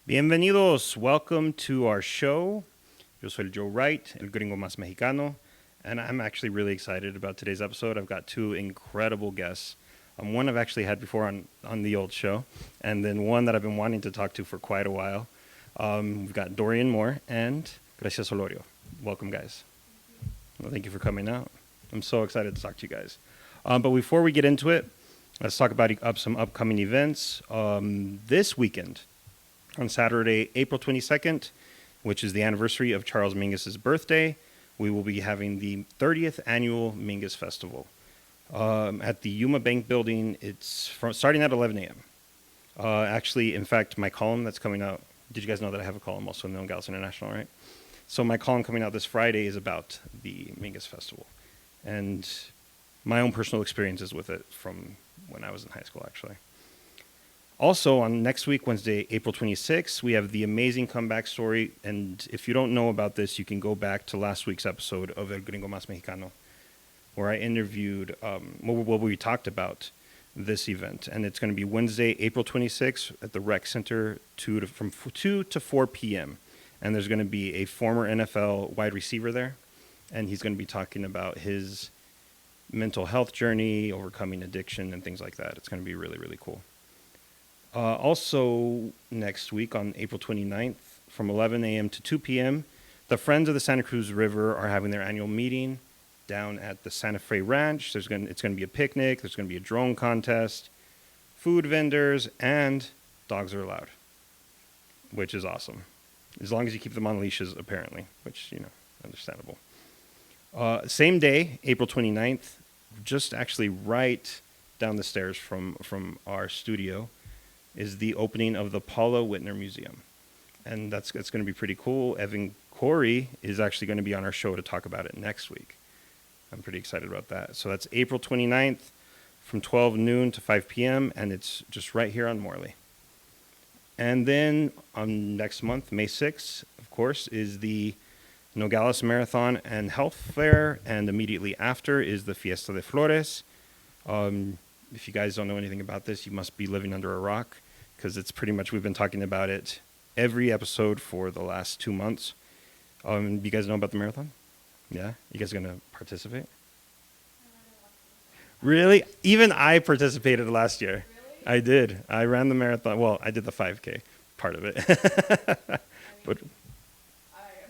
Bienvenidos. Welcome to our show. Yo soy Joe Wright, el Gringo Mas Mexicano, and I'm actually really excited about today's episode. I've got two incredible guests. One I've actually had before on the old show, and then one that I've been wanting to talk to for quite a while. We've got Dorian Moore and Grecia Solorio. Welcome, guys. Well, thank you for coming out. I'm so excited to talk to you guys. But before we get into it, let's talk about some upcoming events. This weekend, on Saturday, April 22nd, which is the anniversary of Charles Mingus's birthday, we will be having the 30th annual Mingus Festival at the Yuma Bank building. It's starting at 11 a.m. Actually, in fact, my column that's coming out, did you guys know that I have a column also in the Nogales International, right? So my column coming out this Friday is about the Mingus Festival and my own personal experiences with it from when I was in high school, actually. Also, on next week, Wednesday, April 26th, we have the amazing comeback story. And if you don't know about this, you can go back to last week's episode of El Gringo Mas Mexicano, where I interviewed, we talked about this event. And it's going to be Wednesday, April 26th at the Rec Center from 2 to 4 p.m. And there's going to be a former NFL wide receiver there. And he's going to be talking about his mental health journey, overcoming addiction, and things like that. It's going to be really, really cool. Also, next week on April 29th, from 11 a.m. to 2 p.m., the Friends of the Santa Cruz River are having their annual meeting down at the Santa Fe Ranch. It's going to be a picnic. There's going to be a drone contest, food vendors, and dogs are allowed, which is awesome. As long as you keep them on leashes, apparently, which, understandable. Same day, April 29th, just actually right down the stairs from our studio, is the opening of the Paula Whitner Museum. And that's going to be pretty cool. Evan Corey is actually going to be on our show to talk about it next week. I'm pretty excited about that. So that's April 29th from 12 noon to 5 p.m. And it's just right here on Morley. And then on next month, May 6th, of course, is the Nogales Marathon and Health Fair. And immediately after is the Fiesta de Flores. If you guys don't know anything about this, you must be living under a rock, because it's pretty much, we've been talking about it every episode for the last 2 months. You guys know about the marathon? Yeah? You guys are going to participate? Really? Even I participated last year. Really? I did. I ran the marathon. Well, I did the 5K part of it. But I'm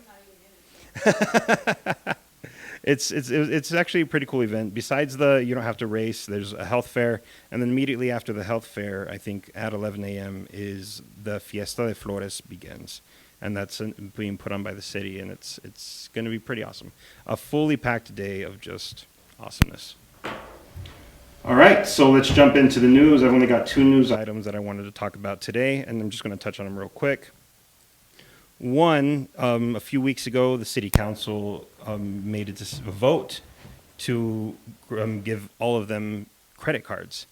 not even in it. It's actually a pretty cool event. Besides you don't have to race, there's a health fair. And then immediately after the health fair, I think at 11 a.m. is the Fiesta de Flores begins. And that's being put on by the city, and it's going to be pretty awesome. A fully packed day of just awesomeness. All right, so let's jump into the news. I've only got 2 news items that I wanted to talk about today, and I'm just going to touch on them real quick. One, a few weeks ago, the city council made a vote to give all of them credit cards.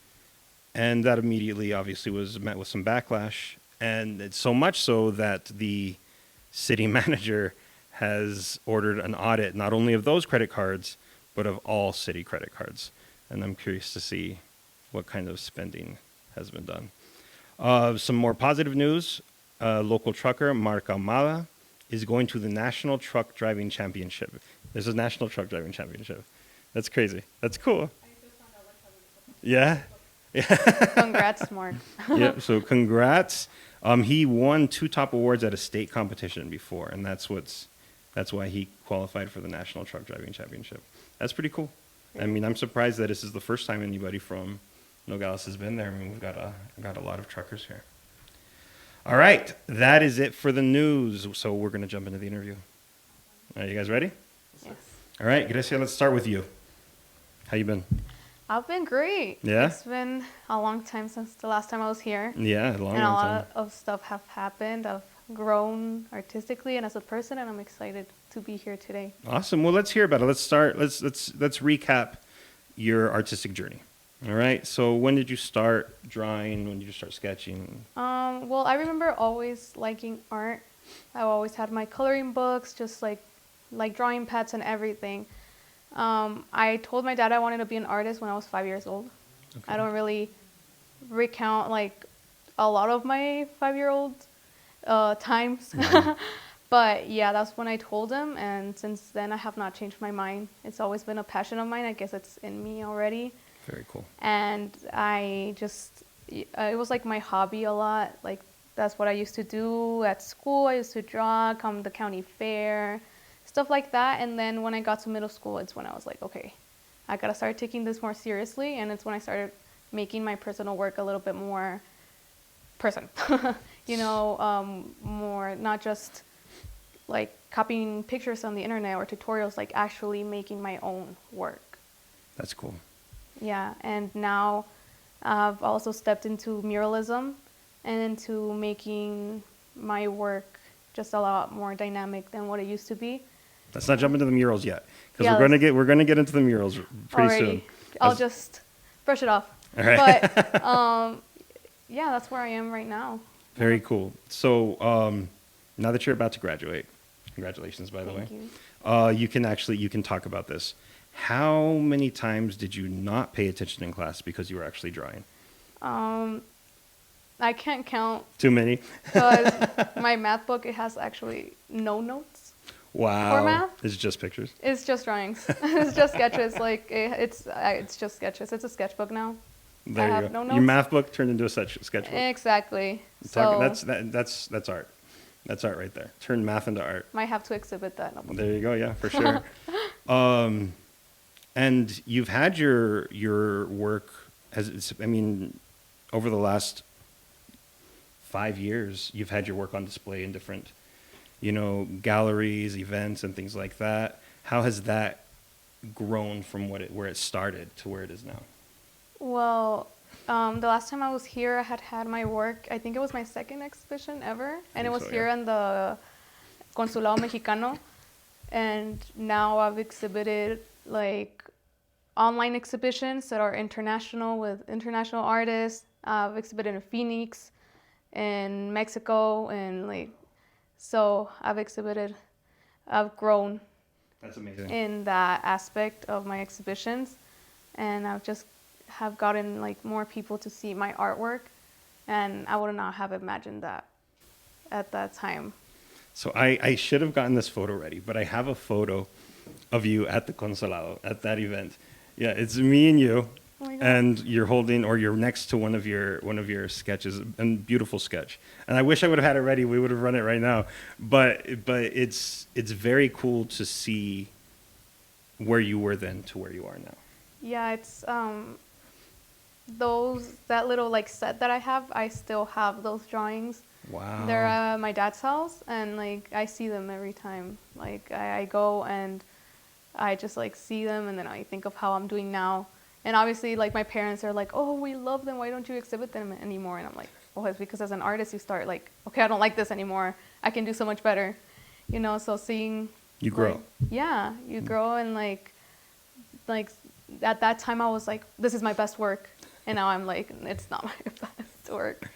And that immediately, obviously, was met with some backlash. And it's so much so that the city manager has ordered an audit, not only of those credit cards, but of all city credit cards. And I'm curious to see what kind of spending has been done. Some more positive news. Local trucker, Mark Almada, is going to the National Truck Driving Championship. There's a National Truck Driving Championship. That's crazy. That's cool. Yeah? Yeah. Congrats, Mark. Yeah, so congrats. He won 2 top awards at a state competition before, and that's why he qualified for the National Truck Driving Championship. That's pretty cool. I mean, I'm surprised that this is the first time anybody from Nogales has been there. I mean, we've got a lot of truckers here. All right, that is it for the news. So we're going to jump into the interview. Are you guys ready? Yes. All right, Grecia, let's start with you. How you been? I've been great. Yeah? It's been a long time since the last time I was here. Yeah, long And a time. lot of stuff have happened. I've grown artistically and as a person, and I'm excited to be here today. Awesome. Well, let's hear about it. Let's start. Let's recap your artistic journey. All right. So when did you start drawing? When did you start sketching? Well, I remember always liking art. I always had my coloring books, just like drawing pads and everything. I told my dad I wanted to be an artist when I was 5 years old. Okay. I don't really recount like a lot of my 5-year-old times. But yeah, that's when I told him, and since then I have not changed my mind. It's always been a passion of mine. I guess it's in me already. Very cool. And I just, it was like my hobby a lot. Like that's what I used to do at school. I used to draw, come to the county fair, stuff like that. And then when I got to middle school, it's when I was like, okay, I gotta start taking this more seriously. And it's when I started making my personal work a little bit more person, more not just like copying pictures on the internet or tutorials, like actually making my own work. That's cool. Yeah, and now I've also stepped into muralism and into making my work just a lot more dynamic than what it used to be. Let's not jump into the murals yet, because Yeah, we're gonna get into the murals pretty soon. I'll just brush it off. All right. But yeah, that's where I am right now. Very cool. So now that you're about to graduate, congratulations, by the way. Thank you. You can talk about this. How many times did you not pay attention in class because you were actually drawing? I can't count. Too many? Because my math book, it has actually no notes. Wow. For math? It's just pictures? It's just drawings. It's just sketches. Like it's just sketches. It's a sketchbook now. There I you have go. no notes. Your math book turned into a sketchbook. Exactly. That's art. That's art right there. Turn math into art. Might have to exhibit that. There you go. Yeah, for sure. And you've had your work over the last 5 years, you've had your work on display in different, galleries, events, and things like that. How has that grown from where it started to where it is now? Well, the last time I was here, I had my work. I think it was my second exhibition ever, and it was here in the Consulado Mexicano. And now I've exhibited like online exhibitions that are international with international artists. I've exhibited in Phoenix, in Mexico, and so I've grown. That's amazing. In that aspect of my exhibitions, and I've just have gotten more people to see my artwork, and I would not have imagined that at that time. So I should have gotten this photo ready, but I have a photo of you at the Consulado at that event. Yeah, it's me and you, and you're holding, or you're next to one of your sketches, and beautiful sketch. And I wish I would have had it ready. We would have run it right now. But it's very cool to see where you were then to where you are now. Yeah, it's that little set that I have. I still have those drawings. Wow. They're at my dad's house, and I see them every time. I go and I just see them, and then I think of how I'm doing now. And obviously my parents are like, "Oh, we love them. Why don't you exhibit them anymore?" And I'm like, "Oh, it's because as an artist you start okay, I don't like this anymore. I can do so much better." So seeing you grow. Yeah, you grow, and at that time I was like, "This is my best work." And now I'm it's not my best work,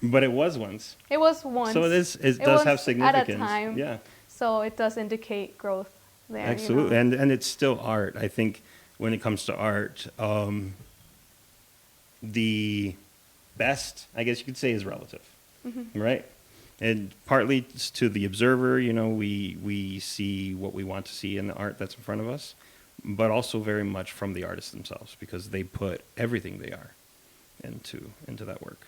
But it was once. It was once. So it does have significance. At a time. Yeah. So it does indicate growth there. Absolutely. And it's still art. I think when it comes to art, the best, I guess you could say, is relative. Mm-hmm. Right? And partly it's to the observer, we see what we want to see in the art that's in front of us, but also very much from the artists themselves, because they put everything they are into that work.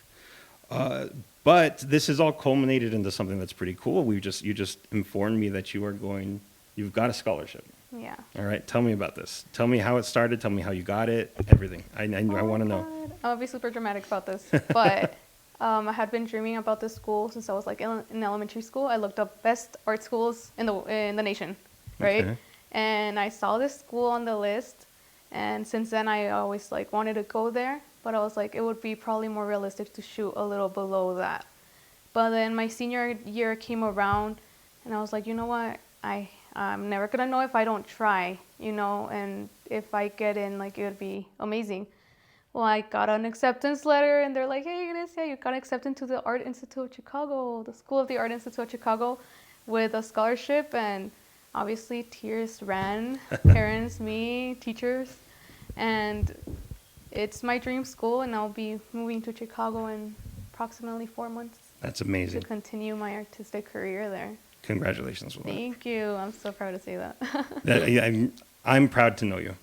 But this is all culminated into something that's pretty cool. You just informed me that you've got a scholarship. Yeah. All right. Tell me about this. Tell me how it started. Tell me how you got it. Everything. I want to know. I'll be super dramatic about this, but I had been dreaming about this school since I was in elementary school. I looked up best art schools in the nation, right? Okay. And I saw this school on the list, and since then I always wanted to go there, but I was it would be probably more realistic to shoot a little below that. But then my senior year came around, and I was you know what, I'm never gonna know if I don't try, and if I get in, it would be amazing. Well, I got an acceptance letter, and they're "Hey, Grecia, you got accepted to the Art Institute of Chicago, the School of the Art Institute of Chicago, with a scholarship." And obviously tears ran, parents, me, teachers, and it's my dream school, and I'll be moving to Chicago in approximately 4 months. That's to amazing. continue my artistic career there. Congratulations with that. Thank you. I'm so proud to say that. Yeah, I'm proud to know you.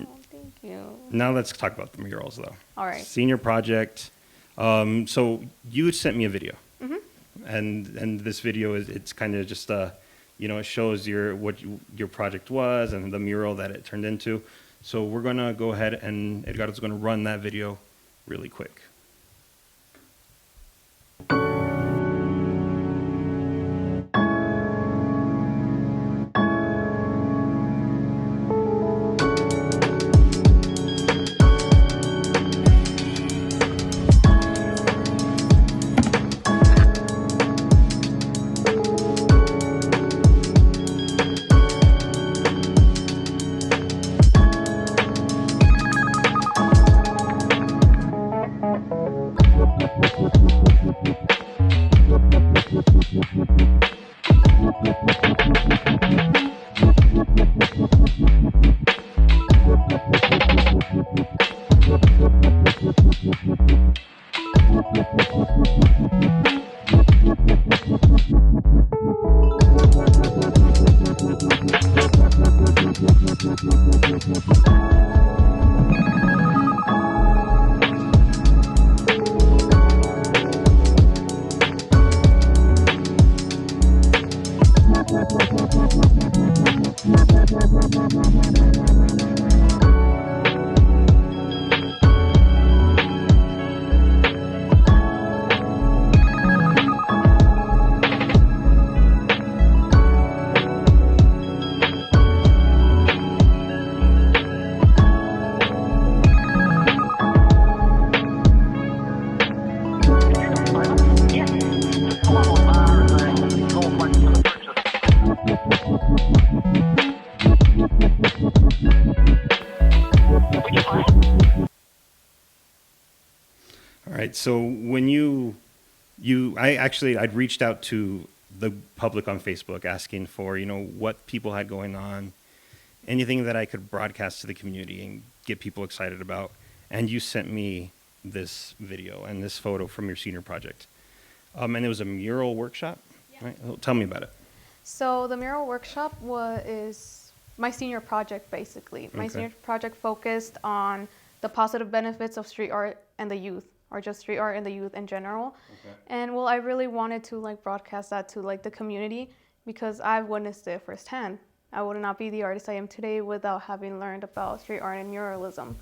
Oh, thank you. Now let's talk about the murals, though. All right. Senior project. So you sent me a video, Mm-hmm. and this video it's kind of just it shows your project was and the mural that it turned into. So we're gonna go ahead and Edgardo's gonna run that video really quick. All right. So when I'd reached out to the public on Facebook asking for, what people had going on, anything that I could broadcast to the community and get people excited about. And you sent me this video and this photo from your senior project. And it was a mural workshop, right? Tell me about it. So the mural workshop is my senior project, basically. My Okay. senior project focused on the positive benefits of street art and the youth, or just street art and the youth in general. Okay. And I really wanted to broadcast that to the community because I've witnessed it firsthand. I would not be the artist I am today without having learned about street art and muralism,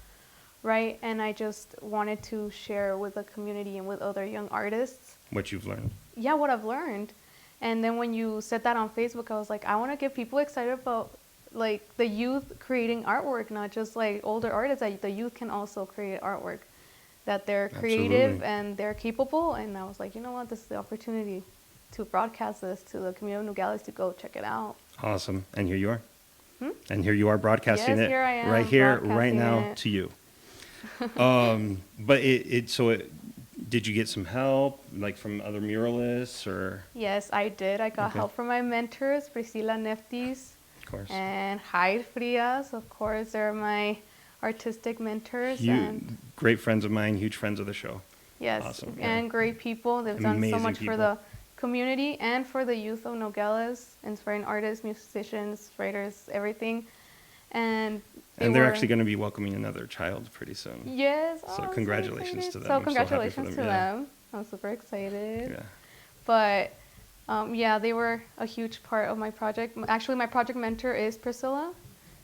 right? And I just wanted to share with the community and with other young artists. What you've learned. Yeah, what I've learned. And then when you said that on Facebook, I was like, I want to get people excited about the youth creating artwork, not just older artists, that the youth can also create artwork, that they're creative Absolutely. and they're capable. And I was like, you know what, this is the opportunity to broadcast this to the community of Nogales to go check it out. Awesome. And here you are. And here you are broadcasting Yes, it here I am, right here, right broadcasting now it. to you. But did you get some help from other muralists or? Yes, I did. I got Okay. help from my mentors, Priscilla Neftis Of course. and Hyde Frias. Of course, they're my artistic mentors. And Great friends of mine, huge friends of the show. yes, Awesome, yeah. and great people. They've done so Amazing much people. for the community and for the youth of Nogales, inspiring artists, musicians, writers, everything. And And they're were- actually going to be welcoming another child pretty soon. Yes. So I'm congratulations excited. to them. So I'm so happy for congratulations them, to yeah. them. I'm super excited. Yeah. But yeah, they were a huge part of my project. Actually, my project mentor is Priscilla.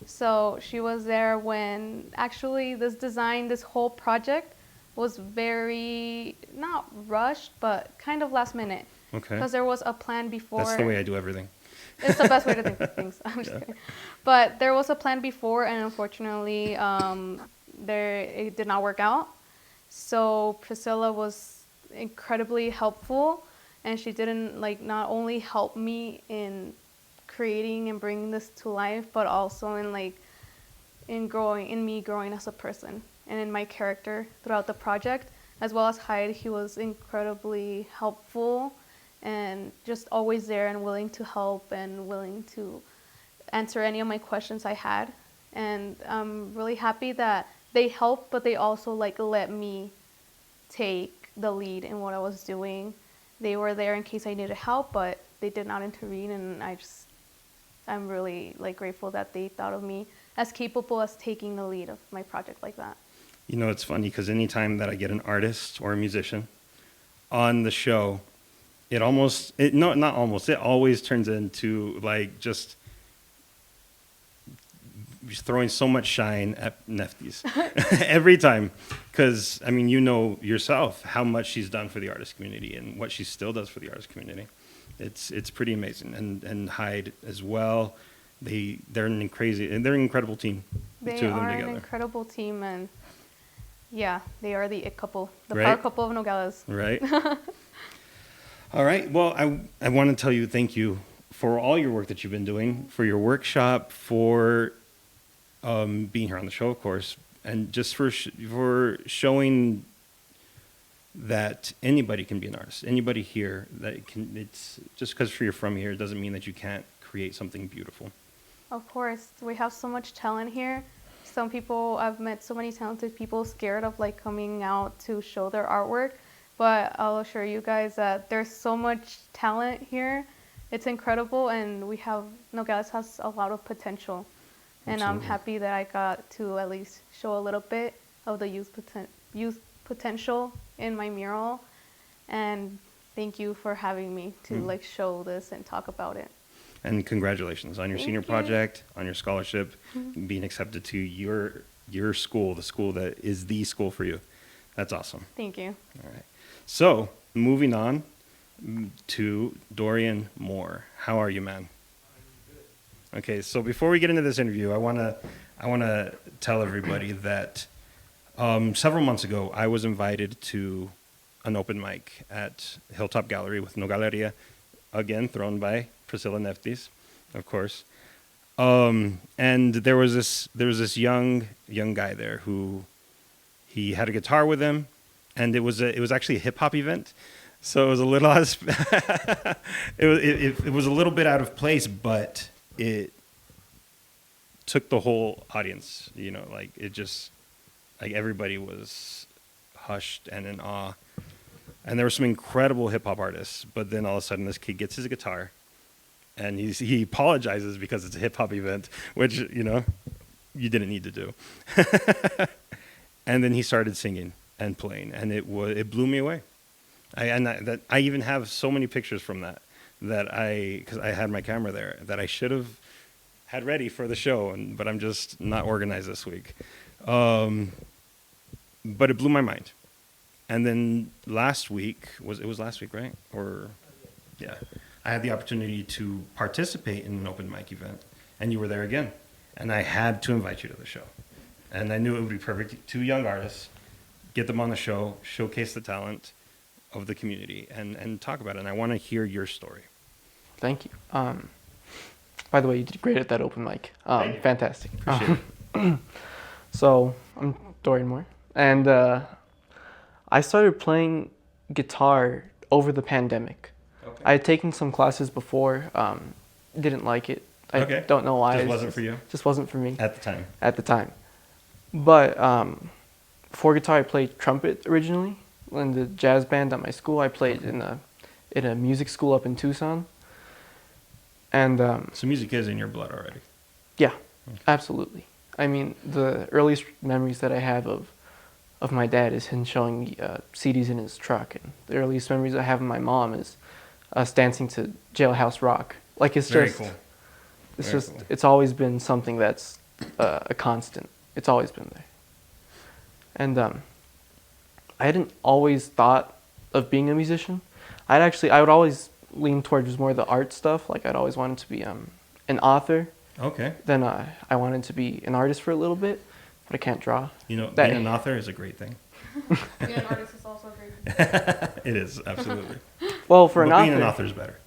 So she was there when actually this whole project was very, not rushed, but kind of last minute. Okay. Because there was a plan before. That's the way I do everything. It's the best way to think of things. I'm just Yeah. kidding. But there was a plan before, and unfortunately, it did not work out. So Priscilla was incredibly helpful, and she didn't not only help me in creating and bringing this to life, but also in me growing as a person and in my character throughout the project, as well as Hyde. He was incredibly helpful and just always there and willing to help and willing to answer any of my questions I had. And I'm really happy that they helped, but they also let me take the lead in what I was doing, they were there in case I needed help, but they did not intervene, and I'm really like grateful that they thought of me as capable as taking the lead of my project like that. You know, it's funny because anytime that I get an artist or a musician on the show, it always turns into like just throwing so much shine at Neftis every time. Because, I mean, you know yourself how much she's done for the artist community and what she still does for the artist community. It's pretty amazing. And Hyde as well. They're an incredible team. They two of them are together. an incredible team, and yeah, they are the it couple, the Right? power couple of Nogales. Right. All right. Well, I want to tell you thank you for all your work that you've been doing, for your workshop, for being here on the show, of course, and just for showing that anybody can be an artist. Anybody here that can. It's just because you're from here doesn't mean that you can't create something beautiful. Of course, we have so much talent here. Some people, I've met so many talented people scared of like coming out to show their artwork, but I'll assure you guys that there's so much talent here. It's incredible, and Nogales has a lot of potential. And Absolutely. I'm happy that I got to at least show a little bit of the youth potential in my mural. And thank you for having me to like show this and talk about it. And congratulations on your Thank senior you. project, on your scholarship, being accepted to your school, the school that is the school for you. That's awesome. Thank you. All right. So moving on to Dorian Moore. How are you, man? Okay, so before we get into this interview, I wanna tell everybody that several months ago I was invited to an open mic at Hilltop Gallery with Nogaleria, again thrown by Priscilla Neftis, of course. And there was this young guy there who he had a guitar with him, and it was actually a hip hop event. So it was a little it was a little bit out of place, but it took the whole audience, you know, like it just, like everybody was hushed and in awe. And there were some incredible hip hop artists, but then all of a sudden this kid gets his guitar and he apologizes because it's a hip hop event, which, you know, you didn't need to do. And then he started singing and playing, and it blew me away. I even have so many pictures from that because I had my camera there that I should have had ready for the show, but I'm just not organized this week. But it blew my mind. And then last week, it was last week, right? Or yeah, I had the opportunity to participate in an open mic event, and you were there again, and I had to invite you to the show, and I knew it would be perfect. 2 young artists, get them on the show, showcase the talent of the community, and talk about it. And I want to hear your story. Thank you. By the way, you did great at that open mic. Thank you. Fantastic. Appreciate it. So I'm Dorian Moore, and I started playing guitar over the pandemic. Okay. I had taken some classes before, didn't like it. I don't know why. Just wasn't for you? Just wasn't for me At the time. But for guitar, I played trumpet originally. In the jazz band at my school, I played in a music school up in Tucson. And So music is in your blood already. yeah, absolutely. I mean, the earliest memories that I have of my dad is him showing me CDs in his truck, and the earliest memories I have of my mom is us dancing to Jailhouse Rock. Like it's Very just, cool. it's Very just, cool. it's always been something that's a constant. It's always been there. And I hadn't always thought of being a musician. I would always lean towards more the art stuff. Like I'd always wanted to be an author. Okay. Then I wanted to be an artist for a little bit, but I can't draw. You know, That- being an author is a great thing. Being an artist is also great. It is, absolutely. Well, for But an being an author, author is better.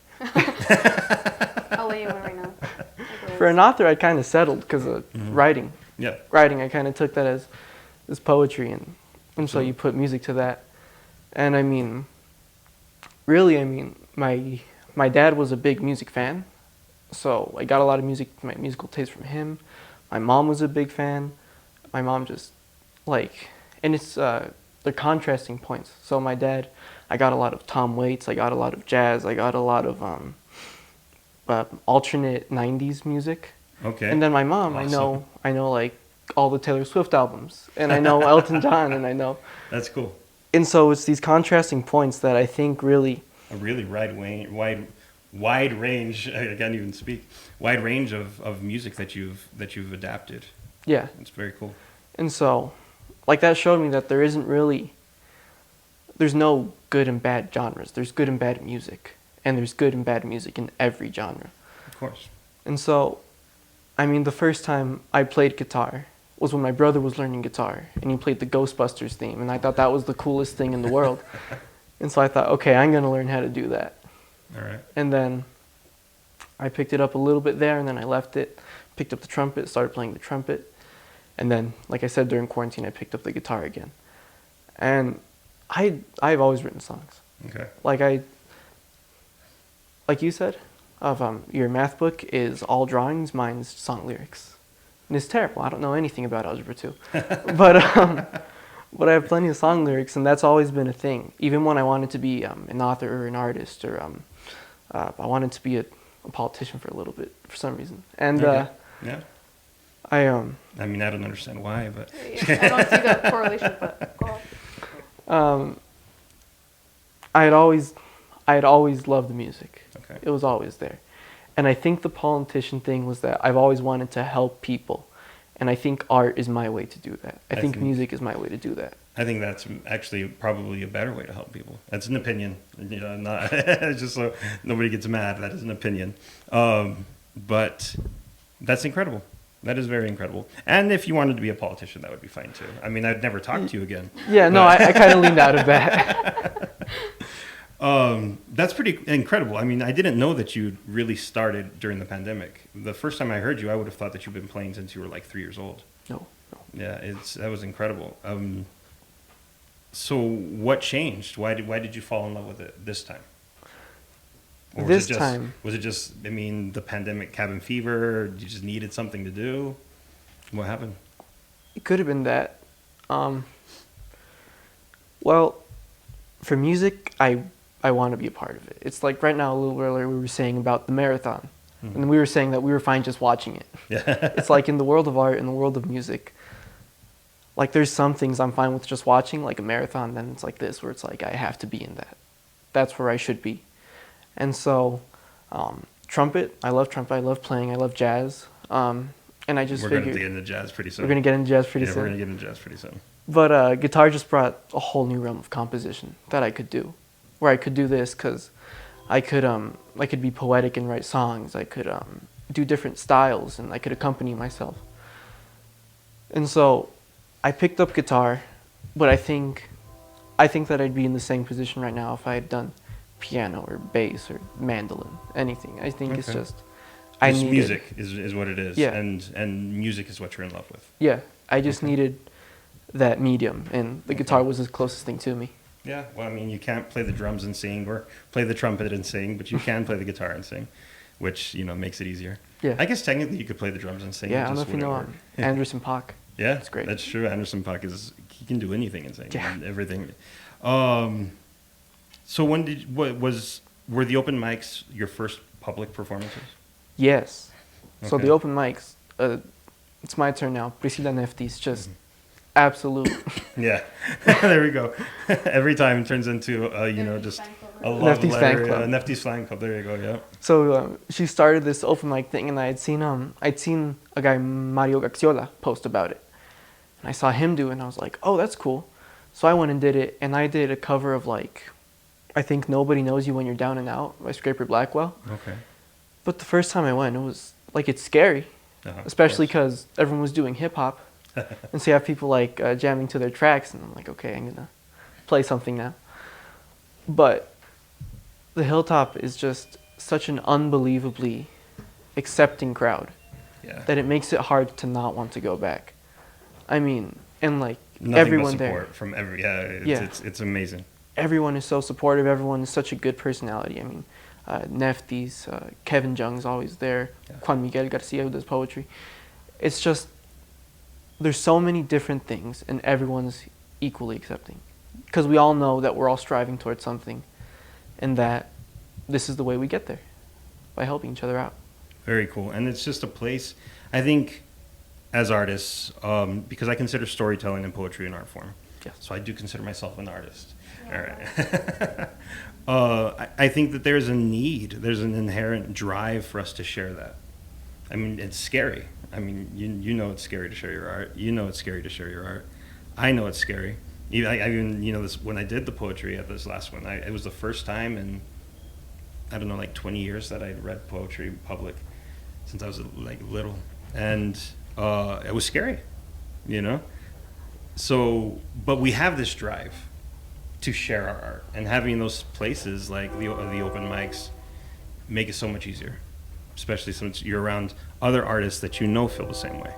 I'll let you in right now. for an author, I kind of settled because of writing. Yeah. Writing, I kind of took that as poetry, and so you put music to that. And I mean, really, my dad was a big music fan, so I got a lot of my musical taste from him. My mom was a big fan. My mom just and it's they're contrasting points. So my dad, I got a lot of Tom Waits, I got a lot of jazz, I got a lot of alternate '90s music. Okay. And then my mom, Awesome. I know like all the Taylor Swift albums, and I know Elton John, and I know. That's cool. And so it's these contrasting points that I think really. A really wide range. I can't even speak. Wide range of music that you've adapted. Yeah. It's very cool. And so, like that showed me that there's no good and bad genres. There's good and bad music, and there's good and bad music in every genre. Of course. And so, I mean, the first time I played guitar was when my brother was learning guitar, and he played the Ghostbusters theme, and I thought that was the coolest thing in the world. And so I thought, okay, I'm gonna learn how to do that. All right. And then I picked it up a little bit there, and then I left it, picked up the trumpet, started playing the trumpet. And then, like I said, during quarantine, I picked up the guitar again. And I've always written songs. Okay. Like you said, your math book is all drawings, mine's song lyrics. And it's terrible. I don't know anything about Algebra 2. But I have plenty of song lyrics, and that's always been a thing. Even when I wanted to be an author or an artist, or I wanted to be a politician for a little bit, for some reason. And Okay. Yeah. I mean, I don't understand why, but Yeah, I don't see the correlation, but go on. I had always loved the music. okay. It was always there. And I think the politician thing was that I've always wanted to help people. And I think art is my way to do that. I think music is my way to do that. I think that's actually probably a better way to help people. That's an opinion. You know, not just so nobody gets mad. That is an opinion. But that's incredible. That is very incredible. And if you wanted to be a politician, that would be fine too. I mean, I'd never talk to you again. Yeah, no, I kind of leaned out of that. That's pretty incredible. I mean, I didn't know that you really started during the pandemic. The first time I heard you, I would have thought that you've been playing since you were like 3 years old. No. Yeah, that was incredible. So what changed? Why did you fall in love with it this time? Or was it just, I mean, the pandemic cabin fever? You just needed something to do? What happened? It could have been that. Well, for music, I want to be a part of it. It's like right now, a little earlier, we were saying about the marathon. Mm-hmm. And we were saying that we were fine just watching it. Yeah. It's like in the world of art, in the world of music, like there's some things I'm fine with just watching, like a marathon, then it's like this, where it's like I have to be in that. That's where I should be. And so, trumpet, I love playing, I love jazz. And I just We're figured... going to get into jazz pretty soon. We're going to get into jazz pretty soon. soon. We're going to get into jazz pretty soon. But guitar just brought a whole new realm of composition that I could do, where I could do this because I could be poetic and write songs. I could do different styles, and I could accompany myself. And so I picked up guitar, but I think that I'd be in the same position right now if I had done piano or bass or mandolin, anything. I think it's just music is what it is. Yeah. And music is what you're in love with. Yeah, I just needed that medium, and the guitar was the closest thing to me. Yeah, well, I mean, you can't play the drums and sing or play the trumpet and sing, but you can play the guitar and sing, which, you know, makes it easier. Yeah. I guess technically you could play the drums and sing. Yeah, I don't know if you know Anderson .Paak. Yeah, that's great. That's true. Anderson .Paak he can do anything and sing. Yeah. And everything. So were the open mics your first public performances? Yes. Okay. So the open mics, it's my turn now. Priscilla Neftis, just absolute. Yeah, there we go. Every time it turns into, just a love Neftis letter. fan club. Neftis fan club. There you go. Yeah. So she started this open mic thing, and I'd seen a guy, Mario Gaxiola, post about it, and I saw him do it, and I was like, oh, that's cool. So I went and did it, and I did a cover of I think Nobody Knows You When You're Down and Out by Scraper Blackwell. Okay. But the first time I went, it was it's scary, especially because everyone was doing hip hop. And so you have people jamming to their tracks, and I'm like, okay, I'm gonna play something now. But the Hilltop is just such an unbelievably accepting crowd that it makes it hard to not want to go back. I mean, and Nothing everyone but support there from it's amazing. Everyone is so supportive. Everyone is such a good personality. I mean, Neftis, Kevin Jung's always there. Yeah. Juan Miguel Garcia, who does poetry. It's just, there's so many different things, and everyone's equally accepting. because we all know that we're all striving towards something, and that this is the way we get there, by helping each other out. Very cool. And it's just a place, I think, as artists, because I consider storytelling and poetry an art form. Yes. So I do consider myself an artist. All right. I think that there's an inherent drive for us to share that. I mean, it's scary. I mean, you know it's scary to share your art. You know it's scary to share your art. I know it's scary. Even this, when I did the poetry at this last one, it was the first time in, I don't know, like 20 years that I'd read poetry in public since I was like little. And it was scary, So, but we have this drive to share our art, and having those places like the open mics make it so much easier, especially since you're around other artists that feel the same way.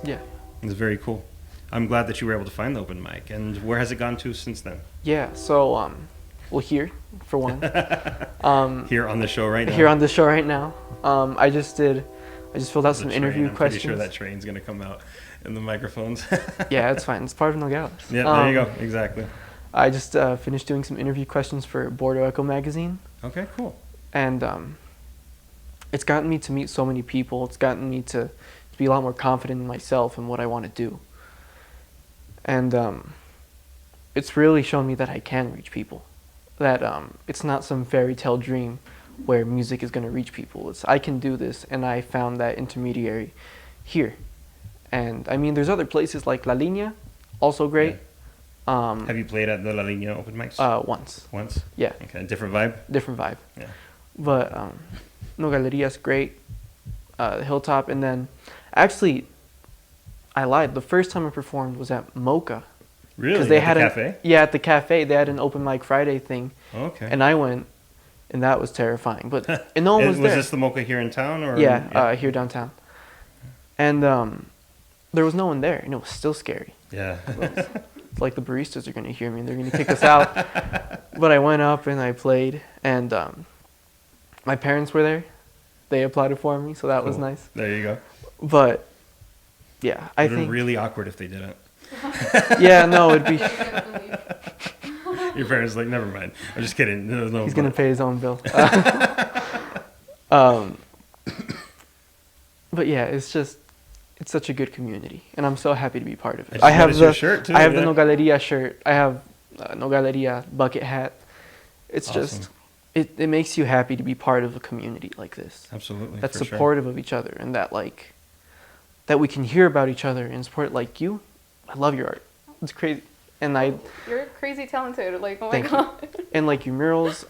Yeah. It's very cool. I'm glad that you were able to find the open mic. And where has it gone to since then? Yeah. So, well, here for one. Here on the show right now. Here on the show right now. I just filled out some interview questions. I'm pretty sure that train's gonna come out in the microphones. Yeah, it's fine. It's part of Nogales. Yeah, there you go. Exactly. I just finished doing some interview questions for Bordeaux Echo magazine. Okay, cool. And it's gotten me to meet so many people. It's gotten me to be a lot more confident in myself and what I want to do. And it's really shown me that I can reach people. That it's not some fairy tale dream where music is going to reach people. I can do this, and I found that intermediary here. And I mean, there's other places like La Línea, also great. Yeah. Have you played at the La Línea open mics? Once. Once? Yeah. Okay, different vibe? Different vibe. Yeah. But Nogaleria's great, the Hilltop, and then actually, I lied. The first time I performed was at Mocha. Really? They at had the cafe? Yeah, at the cafe. They had an open mic Friday thing. Okay. And I went, and that was terrifying. But and no one was there. Was this the Mocha here in town? Or? Yeah, here downtown. And there was no one there, and it was still scary. Yeah. It's like the baristas are going to hear me, and they're going to kick us out. But I went up, and I played, and my parents were there. They applauded for me, so that was nice. There you go. But, yeah, I It would think... be really awkward if they didn't. Yeah, no, it'd be... Your parents like, never mind. I'm just kidding. No, He's going to pay his own bill. But yeah, it's such a good community, and I'm so happy to be part of it. I have the shirt too. I have the Nogaleria shirt. I have Nogaleria bucket hat. It's awesome. Just it makes you happy to be part of a community like this. Absolutely. That's for supportive of each other, and that we can hear about each other and support. Like you, I love your art. It's crazy, and You're crazy talented. Like, oh my Thank god. you. And like your murals.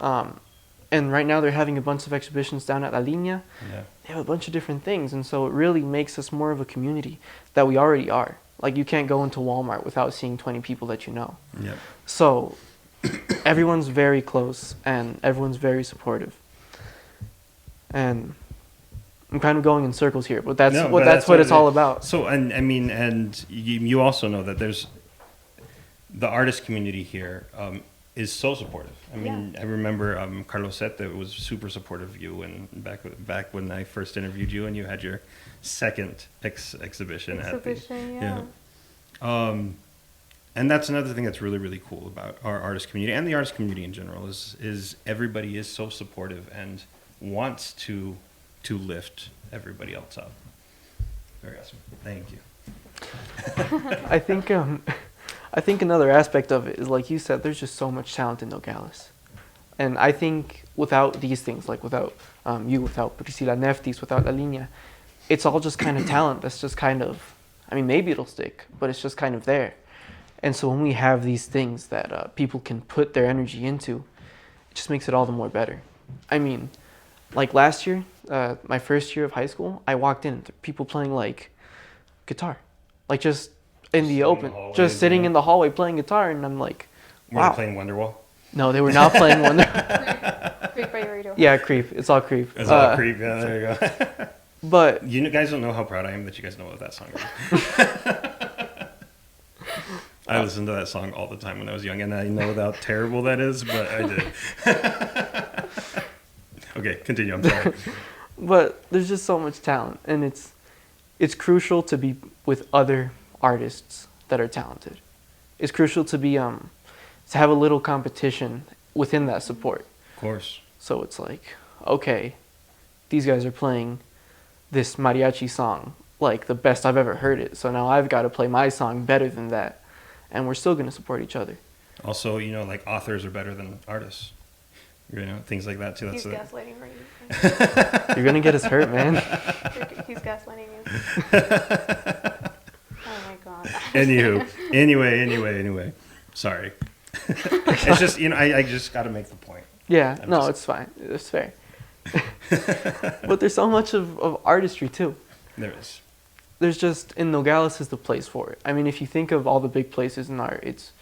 And right now they're having a bunch of exhibitions down at La Línea. Yeah. They have a bunch of different things, and so it really makes us more of a community that we already are. Like, you can't go into Walmart without seeing 20 people that you know. Yeah. So everyone's very close, and everyone's very supportive. And I'm kind of going in circles here, but that's what it's all about. So, and I mean, and you also know that there's the artist community here is so supportive. I mean, yeah. I remember Carlos Sete was super supportive of you, and back when I first interviewed you, and you had your second exhibition at the and that's another thing that's really, really cool about our artist community and the artist community in general is everybody is so supportive and wants to lift everybody else up. Very awesome. Thank you. I think another aspect of it is, like you said, there's just so much talent in Nogales. And I think without these things, like without you, without Priscilla Neftis, without La Línea, it's all just kind of talent that's just kind of, I mean, maybe it'll stick, but it's just kind of there. And so when we have these things that people can put their energy into, it just makes it all the more better. I mean, like last year, my first year of high school, I walked in, people playing like guitar, like just in the open, just sitting in the hallway playing guitar, and I'm like, wow. Were they playing Wonderwall? No, they were not playing Wonderwall. Creep by your radio. Yeah, Creep. It's all Creep. It's all Creep. Yeah, there you go. But you guys don't know how proud I am that you guys know what that song is. I listened to that song all the time when I was young, and I know how terrible that is, but I did. Okay, continue. I'm sorry. But there's just so much talent, and it's crucial to be with other artists that are talented. It's crucial to be to have a little competition within that support. Of course. So it's like, okay, these guys are playing this mariachi song like the best I've ever heard it. So now I've got to play my song better than that. And we're still going to support each other. Also, you know, like authors are better than artists. You know, things like that too. He's That's gaslighting right. You're going to get us hurt, man. He's gaslighting you. Oh my god. Anyway. Sorry. It's just, you know, I just got to make the point. Yeah, no, it's fine. It's fair. But there's so much of artistry too. There is. There's just, in Nogales is the place for it. I mean, if you think of all the big places in art, it's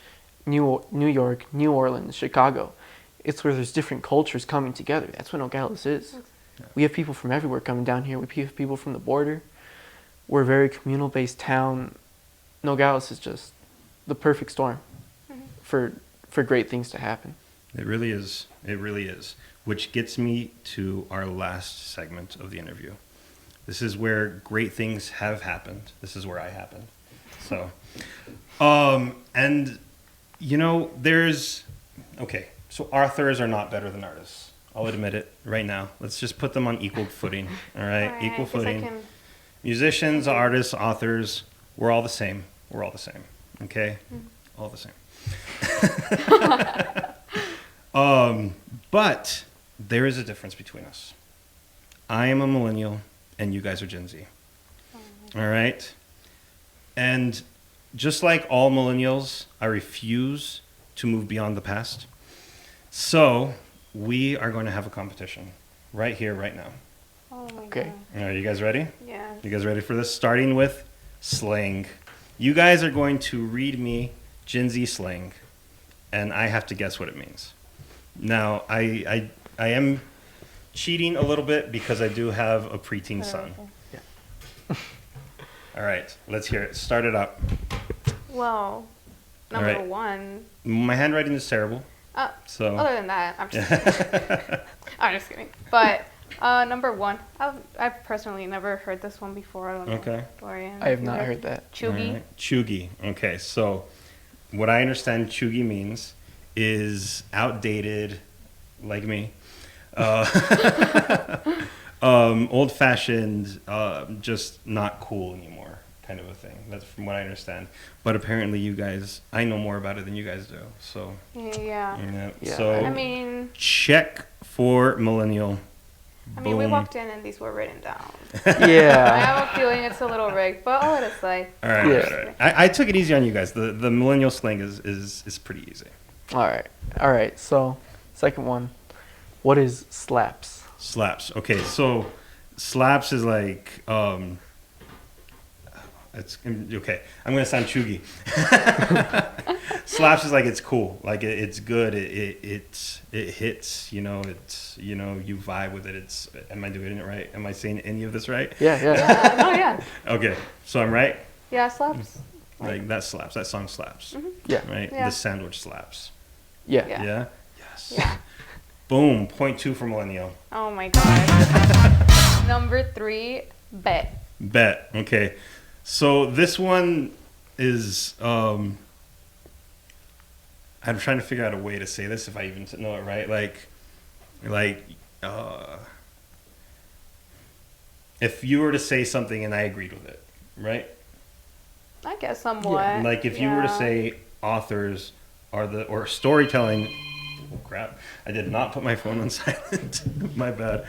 New York, New Orleans, Chicago. It's where there's different cultures coming together. That's what Nogales is. Yeah. We have people from everywhere coming down here. We have people from the border. We're a very communal-based town. Nogales is just the perfect storm for great things to happen. It really is. It really is. Which gets me to our last segment of the interview. This is where great things have happened. This is where I happened. So, and, you know, so authors are not better than artists. I'll admit it right now. Let's just put them on equal footing, all right? All right, Equal I guess I footing. can- Musicians, artists, authors, we're all the same. We're all the same, okay? All the same. But there is a difference between us. I am a millennial, and you guys are Gen Z. All right? And just like all millennials, I refuse to move beyond the past. So we are going to have a competition right here, right now. Oh my Okay. god. Are you guys ready? Yeah. You guys ready for this? Starting with slang. You guys are going to read me Gen Z slang, and I have to guess what it means. Now, I am cheating a little bit because I do have a preteen son. All right, let's hear it. Start it up. Well, All number right. one. My handwriting is terrible. So Other than that, I'm just kidding. I'm just kidding. But number one, I've personally never heard this one before. I don't know. Okay. Dorian, I have you not heard that. Chugi. All right. Chugi. Okay, so what I understand Chugi means is outdated, like me. Old-fashioned, just not cool anymore, kind of a thing. That's from what I understand. But apparently, you guys, I know more about it than you guys do. So, Yeah. Yeah. So I mean, check for millennial. we Boom. walked in and these were written down. I Yeah. have a feeling it's a little rigged, but I'll let it slide. All right, Yeah. all right. I took it easy on you guys. The millennial slang is pretty easy. All right. So, second one. What is slaps? Slaps. Okay, so slaps is like it's okay. I'm gonna sound chuggy. Slaps is like it's cool, like it's good. It hits. You know, you vibe with it. It's. Am I doing it right? Am I saying any of this right? Yeah. Oh yeah. Okay, so I'm right. Yeah, slaps. Like that slaps. That song slaps. Yeah. Right. Yeah. The sandwich slaps. Yeah. Yeah. Yeah. Yes. Yeah. Boom. Point 2 for millennial. Oh my god. Number 3, bet. Bet. Okay. So this one is I'm trying to figure out a way to say this if I even know it right. Like if you were to say something and I agreed with it, right? I guess somewhat. Like if you were to Yeah. say authors are or storytelling. Oh crap! I did not put my phone on silent. My bad.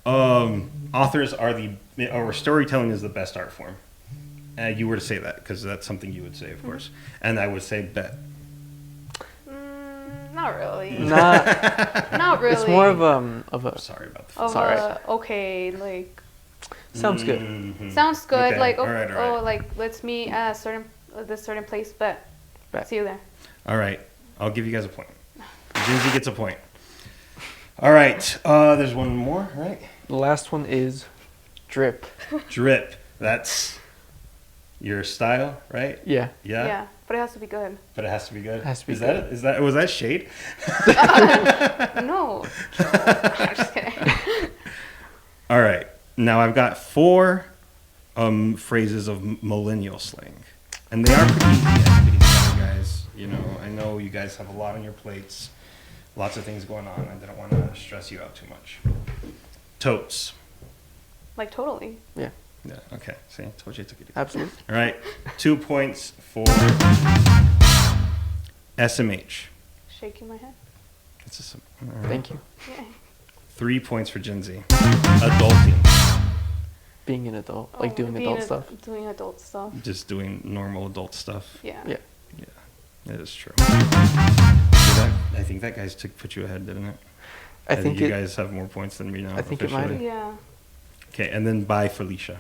Authors are or storytelling is the best art form. You were to say that because that's something you would say, of course, and I would say bet. Not really. Not really. It's more of a Sorry about the. Of Sorry. Okay, like sounds good. Mhm. sounds good. Okay, Like all right, all right. oh, like let's meet at this certain place. Bet. Bet. See you there. All right, I'll give you guys a point. Gen Z gets a point. All right, there's one more, right? The last one is drip. Drip. That's your style, right? Yeah. Yeah. But it has to be good. But it has to be good. It has to be is good. Was that shade? No. I'm just kidding. All right. Now I've got 4 phrases of millennial slang, and they are pretty easy. guys. You know, I know you guys have a lot on your plates, lots of things going on. I didn't want to stress you out too much. Totes. Like totally. Yeah, Yeah, okay. See, I told you I took it easy. absolutely. All right, 2 points for SMH. Shaking my head. It's just, all right. Thank you. Yeah. 3 points for Gen Z. Adulting. Being an adult, like doing adult stuff. Doing adult stuff. Just doing normal adult stuff. Yeah. Yeah. Yeah, that is true. I think that guy's put you ahead, didn't it? I think you guys have more points than me now. I think it might officially. have. Yeah. Okay, and then bye, Felicia.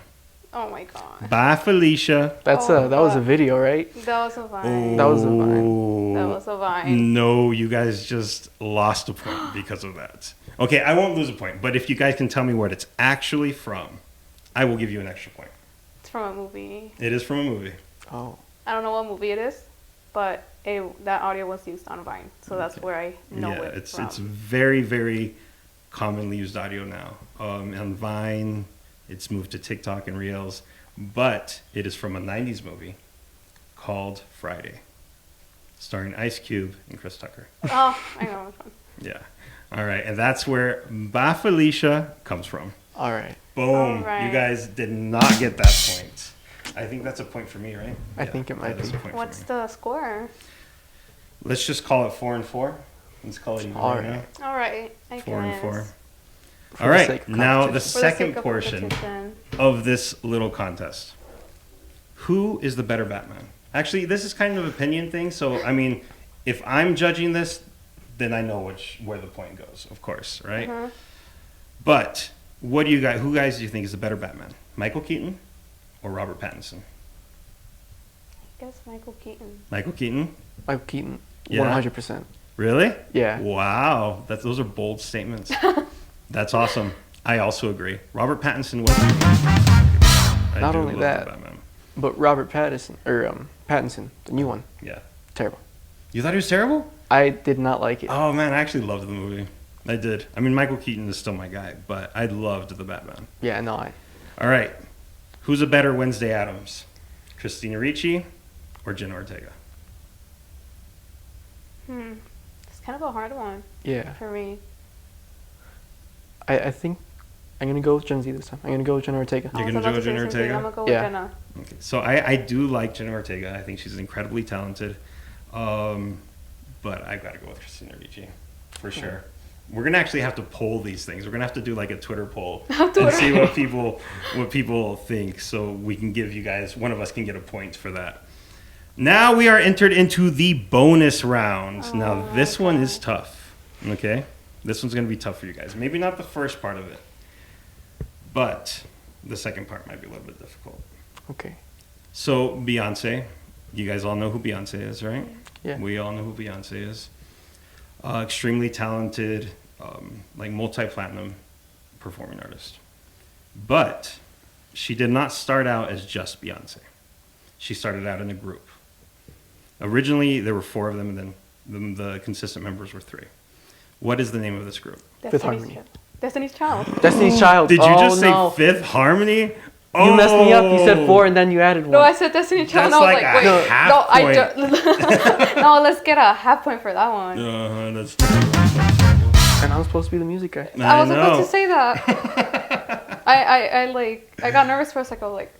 Oh my god. Bye, Felicia. That's Oh, that was a God. video, right? That was a vine. That was a vine. That was a vine. No, you guys just lost a point because of that. Okay, I won't lose a point, but if you guys can tell me what it's actually from, I will give you an extra point. It's from a movie. It is from a movie. Oh, I don't know what movie it is, but that audio was used on Vine, so that's Okay. where I know Yeah, it it's from. it's very, very commonly used audio now. On Vine, it's moved to TikTok and Reels, but it is from a 90s movie called Friday, starring Ice Cube and Chris Tucker. Oh, I know which one. Yeah. All right, and that's where Bye Felicia comes from. all right. Boom. All right. You guys did not get that point. I think that's a point for me, right? I think it might that is be. a point What's for me. the score? Let's just call it 4-4. Let's call it even All right right. now. All right, I 4-4. guess. For All the right, sake of now the competition. For the sake second of portion competition. of this little contest. Who is the better Batman? Actually, this is kind of an opinion thing. So, I mean, if I'm judging this, then I know where the point goes, of course, right? Mhm. But what do you guys? Who guys do you think is the better Batman? Michael Keaton or Robert Pattinson? I guess Michael Keaton. Michael Keaton. Michael Keaton, Yeah. 100%. Really? Yeah. Wow, those are bold statements. That's awesome. I also agree. Robert Pattinson was. Not only love that. the Batman. But Robert Pattinson, Pattinson, the new one, Yeah. terrible. You thought he was terrible? I did not like it. Oh man, I actually loved the movie. I did. I mean, Michael Keaton is still my guy, but I loved the Batman. Yeah, no, All right, who's a better Wednesday Addams? Christina Ricci or Jenna Ortega? It's kind of a hard one yeah. for me. I think I'm gonna go with Gen Z this time. I'm gonna go with Jenna Ortega. You're I was gonna about go to say Jenna something. Ortega? I'm gonna go Yeah. with Jenna. Okay, so I do like Jenna Ortega. I think she's incredibly talented, but I've got to go with Christina Ricci for sure. We're gonna actually have to poll these things. We're gonna have to do like a Twitter poll and see what people think, so we can give you guys, one of us can get a point for that. Now we are entered into the bonus round. Now this one is tough. Okay, this one's gonna be tough for you guys. Maybe not the first part of it, but the second part might be a little bit difficult. Okay. So Beyonce, you guys all know who Beyonce is, right? Yeah. We all know who Beyonce is. Extremely talented, like multi-platinum performing artist. But she did not start out as just Beyonce. She started out in a group. Originally, there were 4 of them, and then the consistent members were 3. What is the name of this group? Fifth Harmony. Destiny's Child. Destiny's Child. Did you Oh, just say no. Fifth Harmony? You messed me up. You said Oh. 4 and then you added 1. No, I said Destiny's Child. That's And I was like like, a wait, half no, point. no, let's get a half point for that one. That's terrible. That's terrible. And I'm supposed to be the music guy. I was about know. to say that. I got nervous for a second. Like,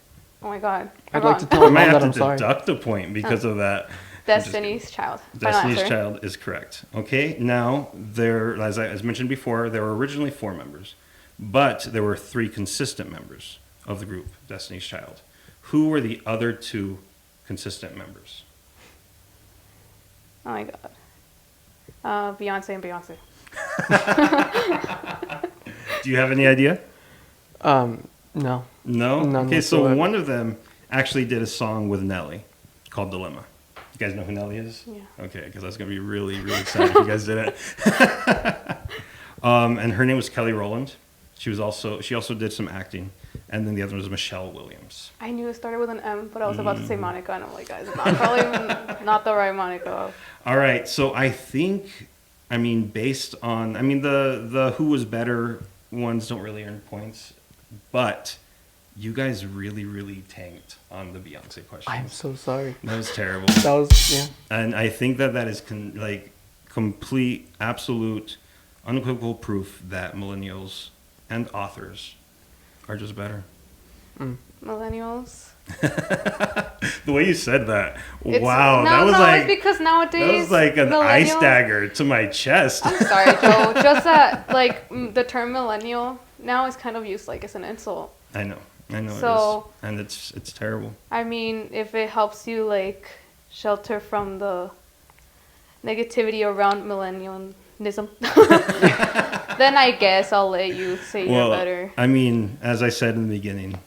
oh my god. I'd I'm like to on. tell I my might mom that have I'm to sorry. deduct a point because of that. Destiny's Child. Final Destiny's answer. Child is correct. Okay, now as mentioned before, there were originally 4 members, but there were 3 consistent members of the group, Destiny's Child. Who were the other 2 consistent members? Oh my god. Beyonce and Beyonce. Do you have any idea? No. No? None Okay, so whatsoever. one of them actually did a song with Nelly called Dilemma. You guys know who Nelly is? Yeah. Okay, because I was going to be really, really sad if you guys didn't. And her name was Kelly Rowland. She also did some acting. And then the other one was Michelle Williams. I knew it started with an M, but I was about to say Monica, and I'm like, guys, not probably not the right Monica. All right, so I think, based on, the who was better ones don't really earn points, but you guys really, really tanked on the Beyonce questions. I'm so sorry. That was terrible. That was, yeah. And I think that is complete, absolute, unequivocal proof that millennials and authors are just better. Millennials. The way you said that, It's, wow, no, that was no, like it's because nowadays that was like an ice millennials- dagger to my chest. I'm sorry, Joe. Just that, like, the term millennial now is kind of used like as an insult. I know So- it is, and it's terrible. I mean, if it helps you like shelter from the negativity around millennialism, then I guess I'll let you say you're better. I mean, as I said in the beginning,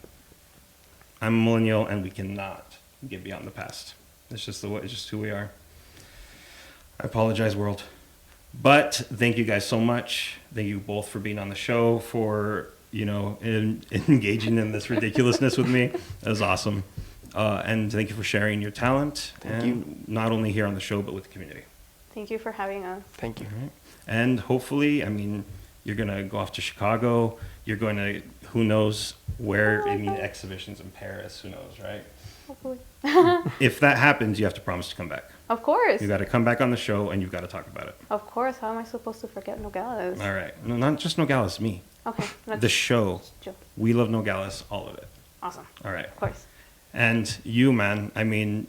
I'm a millennial, and we cannot get beyond the past. It's just it's just who we are. I apologize, world, but thank you guys so much. Thank you both for being on the show, for engaging in this ridiculousness with me. That was awesome, and thank you for sharing your talent, not only here on the show but with the community. Thank you for having us. Thank you. All right. And hopefully, I mean, you're gonna go off to Chicago. You're going to, who knows where? I mean, exhibitions in Paris. Who knows, right? Hopefully. If that happens, you have to promise to come back. Of course. You got to come back on the show, and you've got to talk about it. Of course. How am I supposed to forget Nogales? All right. No, not just Nogales, me. Okay. The show. Joe. We Love Nogales, all of it. Awesome. All right. Of course. And you, man, I mean,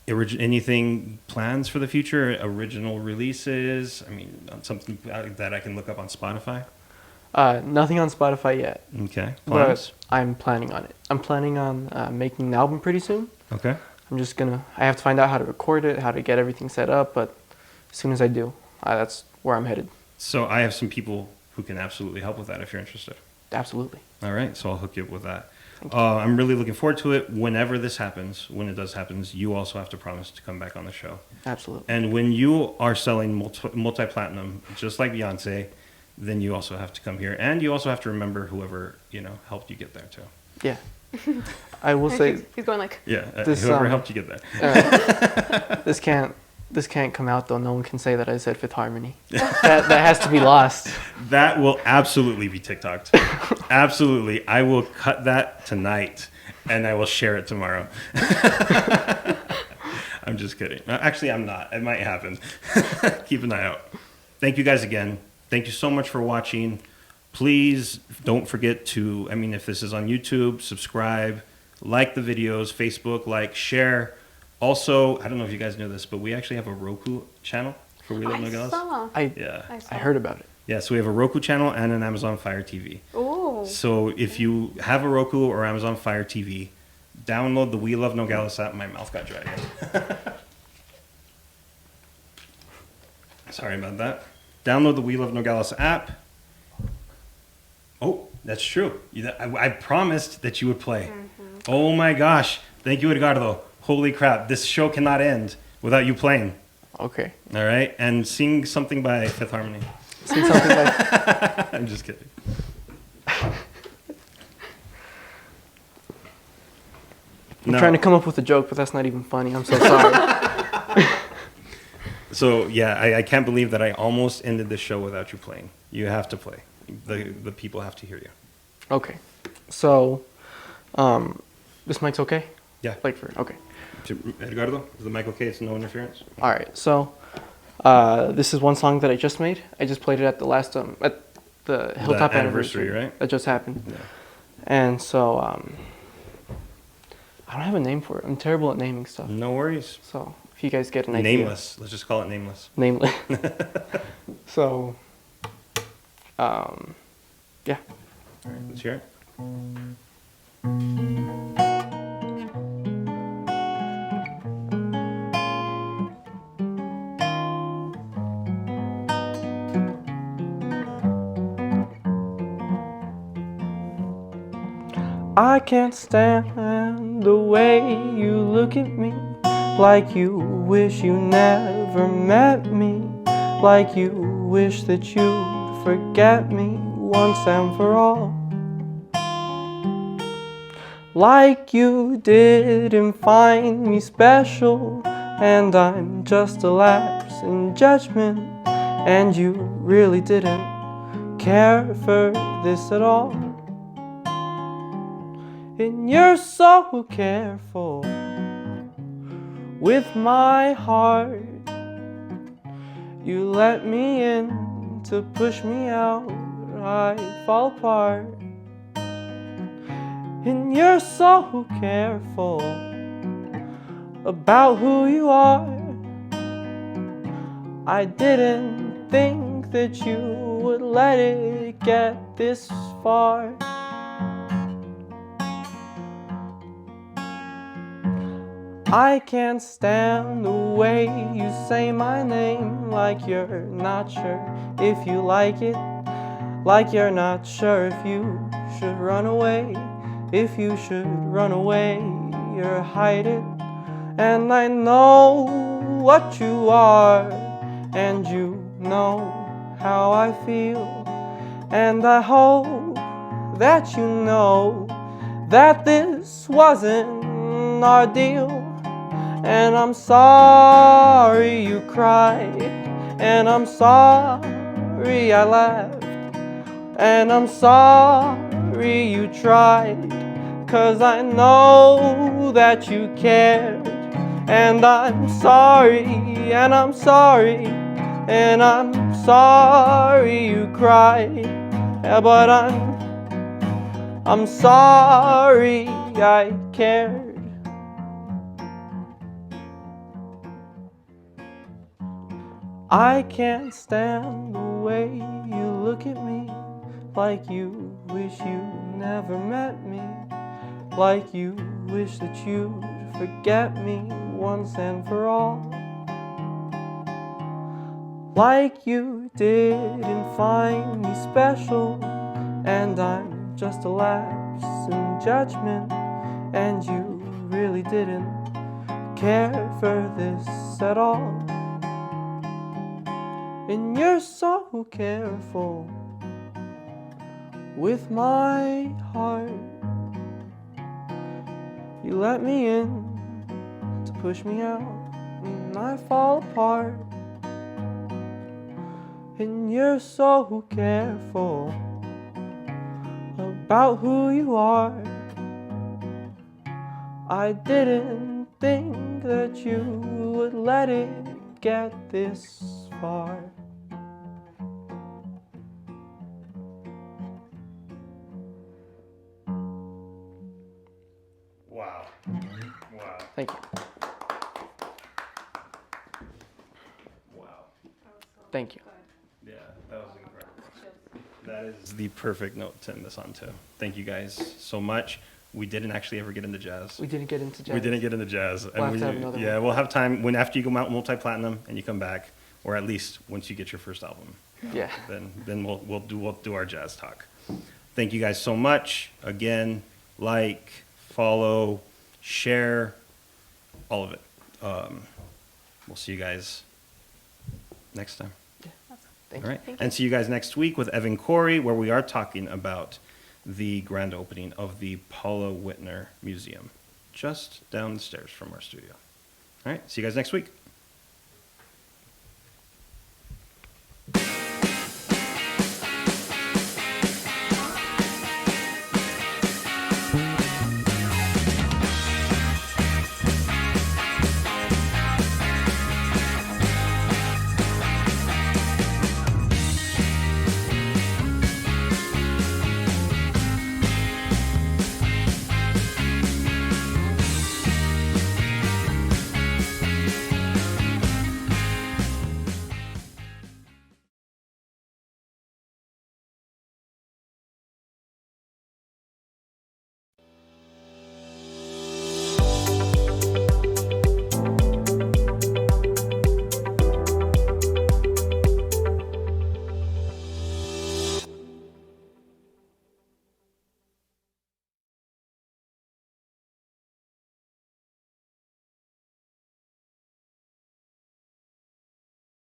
anything plans for the future? Original releases? I mean, something that I can look up on Spotify? Nothing on Spotify yet. Okay. Plans? But I'm planning on it. I'm planning on making an album pretty soon. Okay. I have to find out how to record it, how to get everything set up, but as soon as I do, that's where I'm headed. So I have some people who can absolutely help with that if you're interested. Absolutely. All right, so I'll hook you up with that. I'm really looking forward to it. Whenever this happens, when it does happen, you also have to promise to come back on the show. Absolutely. And when you are selling multi-platinum, just like Beyonce, then you also have to come here. And you also have to remember whoever, helped you get there too. Yeah. I will say... He's going like... Yeah, whoever helped you get there. This can't come out, though. No one can say that I said Fifth Harmony. That has to be lost. That will absolutely be TikToked. Absolutely. I will cut that tonight, and I will share it tomorrow. I'm just kidding. Actually, I'm not. It might happen. Keep an eye out. Thank you guys again. Thank you so much for watching. Please don't forget to, if this is on YouTube, subscribe, like the videos, Facebook, share. Also, I don't know if you guys know this, but we actually have a Roku channel for We Love Nogales. I heard about it. Yeah, so we have a Roku channel and an Amazon Fire TV. Ooh. So if you have a Roku or Amazon Fire TV, download the We Love Nogales app. My mouth got dry again. Sorry about that. Download the We Love Nogales app. Oh, that's true. I promised that you would play. Mm-hmm. Oh my gosh. Thank you, Edgardo. Holy crap. This show cannot end without you playing. Okay. All right. And sing something by Fifth Harmony. Sing something by... I'm just kidding. I'm trying to come up with a joke, but that's not even funny. I'm so sorry. So, yeah, I can't believe that I almost ended the show without you playing. You have to play. The people have to hear you. Okay. So, this mic's okay? Yeah. Okay. Edgardo, is the mic okay? It's no interference? All right. So, this is one song that I just made. I just played it at the last, at the Hilltop anniversary, right? That just happened. Yeah. And so, I don't have a name for it. I'm terrible at naming stuff. No worries. So, if you guys get an idea. Nameless. Let's just call it nameless. Nameless. So, yeah. All right, let's hear it. I can't stand the way you look at me, like you wish you never met me, like you wish that you'd forget me once and for all, like you didn't find me special, and I'm just a lapse in judgment, and you really didn't care for this at all. And you're so careful with my heart. You let me in to push me out, I fall apart. And you're so careful about who you are. I didn't think that you would let it get this far. I can't stand the way you say my name, like you're not sure if you like it, like you're not sure if you should run away, if you should run away or hide it. And I know what you are, and you know how I feel, and I hope that you know that this wasn't our deal. And I'm sorry you cried, and I'm sorry I laughed, and I'm sorry you tried, 'cause I know that you cared. And I'm sorry, and I'm sorry, and I'm sorry you cried, but I'm sorry I cared. I can't stand the way you look at me, like you wish you never met me, like you wish that you'd forget me once and for all, like you didn't find me special, and I'm just a lapse in judgment, and you really didn't care for this at all. And you're so careful with my heart. You let me in to push me out, and I fall apart. And you're so careful about who you are. I didn't think that you would let it get this far. Wow. Wow. Thank you. Wow. Thank you. Yeah, that was incredible. That is the perfect note to end this on to. Thank you guys so much. We didn't actually ever get into jazz. We didn't get into jazz. We didn't get into jazz. We'll have to have another yeah, one. we'll have time when after you go out multi-platinum and you come back, or at least once you get your first album. Yeah. Then we'll do our jazz talk. Thank you guys so much. Again, like, follow, share, all of it. We'll see you guys next time. Thank All you. right. And see you guys next week with Evan Corey, where we are talking about the grand opening of the Paula Whitner Museum, just down the stairs from our studio. All right. See you guys next week.